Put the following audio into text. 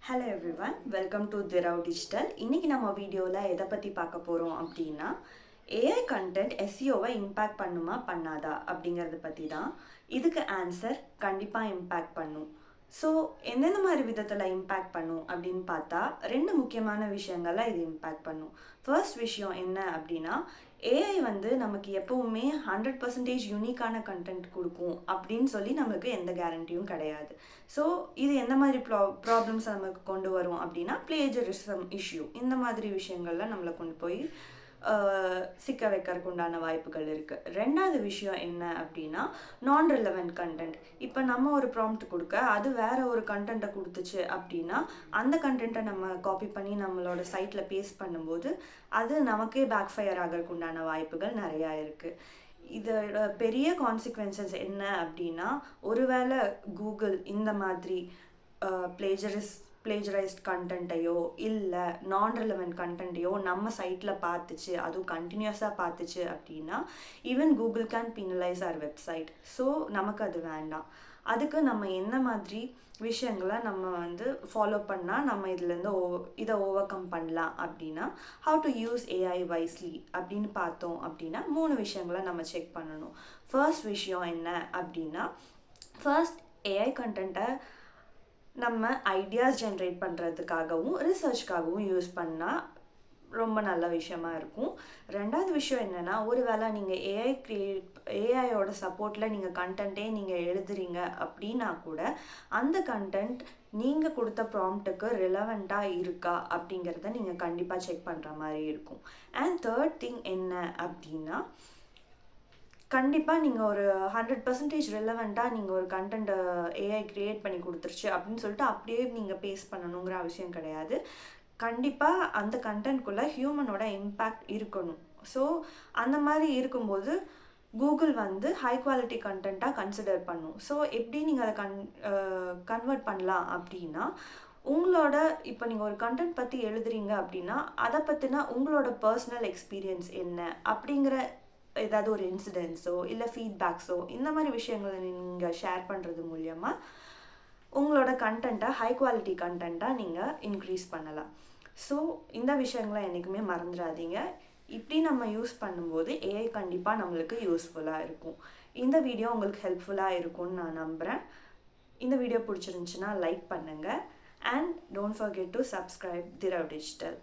Hello everyone, welcome to Dirao Digital. இன்னைக்கு நம்ம வீடியோல எதை பத்தி பார்க்க போறோம் அப்படின்னா AI content SEO-வை இம்பாக்ட் பண்ணுமா பண்ணாதா அப்படிங்கறத பத்தி தான். இதுக்கு ஆன்சர் கண்டிப்பா இம்பாக்ட் பண்ணும். ஸோ எந்தெந்த மாதிரி விதத்தில் இம்பேக்ட் பண்ணும் அப்படின்னு பார்த்தா ரெண்டு முக்கியமான விஷயங்கள்ல இது இம்பேக்ட் பண்ணும். ஃபர்ஸ்ட் விஷயம் என்ன அப்படின்னா ஏஐ வந்து நமக்கு எப்பவுமே 100% யூனிக்கான கண்டென்ட் கொடுக்கும் அப்படின்னு சொல்லி நமக்கு எந்த கேரண்டியும் கிடையாது. ஸோ இது எந்த மாதிரி ப்ராப்ளம்ஸ் நமக்கு கொண்டு வரும் அப்படின்னா பிளேஜரிசம் இஷ்யூ, இந்த மாதிரி விஷயங்கள்ல நம்மளை கொண்டு போய் சிக்க வைக்கிறதுக்கு உண்டான வாய்ப்புகள் இருக்குது. ரெண்டாவது விஷயம் என்ன அப்படின்னா நான் ரிலவெண்ட் கண்டென்ட். இப்போ நம்ம ஒரு ப்ராம்ப்ட் கொடுக்க அது வேற ஒரு கண்டென்ட்டை கொடுத்துச்சு அப்படின்னா அந்த கண்டென்ட்டை நம்ம காப்பி பண்ணி நம்மளோட சைட்டில் பேஸ்ட் பண்ணும்போது அது நமக்கே பேக் ஃபயர் ஆகிறதுக்கு உண்டான வாய்ப்புகள் நிறையா இருக்குது. இதோட பெரிய கான்சிக்வன்சஸ் என்ன அப்படின்னா ஒருவேளை கூகுள் இந்த மாதிரி plagiarized கண்டென்ட்டையோ இல்லை நான் ரிலவெண்ட் கண்டென்ட்டையோ நம்ம சைட்டில் பார்த்துச்சு, அதுவும் கண்டினியூஸாக பார்த்துச்சு அப்படின்னா even Google can penalize our website. So நமக்கு அது வேண்டாம். அதுக்கு நம்ம என்ன மாதிரி விஷயங்களை நம்ம வந்து ஃபாலோ பண்ணால் நம்ம இதுலேருந்து இதை ஓவர் கம் பண்ணலாம் அப்படின்னா how to use AI wisely அப்படின்னு பார்த்தோம் அப்படின்னா 3 விஷயங்களை நம்ம செக் பண்ணணும். ஃபர்ஸ்ட் விஷயம் என்ன அப்படின்னா ஃபர்ஸ்ட் ஏஐ கண்டென்ட்டை நம்ம ஐடியாஸ் ஜென்ரேட் பண்ணுறதுக்காகவும் ரிசர்ச்காகவும் யூஸ் பண்ணால் ரொம்ப நல்ல விஷயமா இருக்கும். ரெண்டாவது விஷயம் என்னென்னா ஒருவேளை நீங்கள் ஏஐயோட சப்போர்ட்டில் நீங்கள் கண்டென்ட்டே நீங்கள் எழுதுறீங்க அப்படின்னா கூட அந்த கண்டென்ட் நீங்கள் கொடுத்த ப்ராம்ப்ட்டுக்கு ரிலவெண்ட்டாக இருக்கா அப்படிங்கிறத நீங்கள் கண்டிப்பாக செக் பண்ணுற மாதிரி இருக்கும். அண்ட் தேர்ட் திங் என்ன அப்படின்னா கண்டிப்பாக நீங்கள் ஒரு 100% ரிலவெண்ட்டாக நீங்கள் ஒரு கண்டென்ட்டை ஏஐ க்ரியேட் பண்ணி கொடுத்துருச்சு அப்படின்னு சொல்லிட்டு அப்படியே நீங்கள் பேஸ்ட் பண்ணணுங்கிற அவசியம் கிடையாது. கண்டிப்பாக அந்த கண்டென்ட்குள்ளே ஹியூமனோட இம்பேக்ட் இருக்கணும். ஸோ அந்த மாதிரி இருக்கும்போது கூகுள் வந்து ஹை குவாலிட்டி கண்டென்ட்டாக கன்சிடர் பண்ணும். ஸோ எப்படி நீங்கள் அதை கன்வெர்ட் பண்ணலாம் அப்படின்னா உங்களோட இப்போ நீங்கள் ஒரு கண்டென்ட் பற்றி எழுதுறீங்க அப்படின்னா அதை பற்றினா உங்களோட பர்சனல் எக்ஸ்பீரியன்ஸ் என்ன அப்படிங்கிற ஏதாவது ஒரு இன்சிடென்ட்ஸோ இல்லை ஃபீட்பேக்ஸோ இந்த மாதிரி விஷயங்களை நீங்கள் ஷேர் பண்ணுறது மூலியமாக உங்களோட கண்டென்ட்டை ஹை குவாலிட்டி கண்டென்ட்டாக நீங்கள் இன்க்ரீஸ் பண்ணலாம். ஸோ இந்த விஷயங்களை என்றைக்குமே மறந்துடாதீங்க. இப்படி நம்ம யூஸ் பண்ணும்போது ஏஐ கண்டிப்பாக நம்மளுக்கு யூஸ்ஃபுல்லாக இருக்கும். இந்த வீடியோ உங்களுக்கு ஹெல்ப்ஃபுல்லாக இருக்கும்னு நான் நம்புகிறேன். இந்த வீடியோ பிடிச்சிருந்துச்சுன்னா லைக் பண்ணுங்கள் and don't forget to subscribe Thrive digital.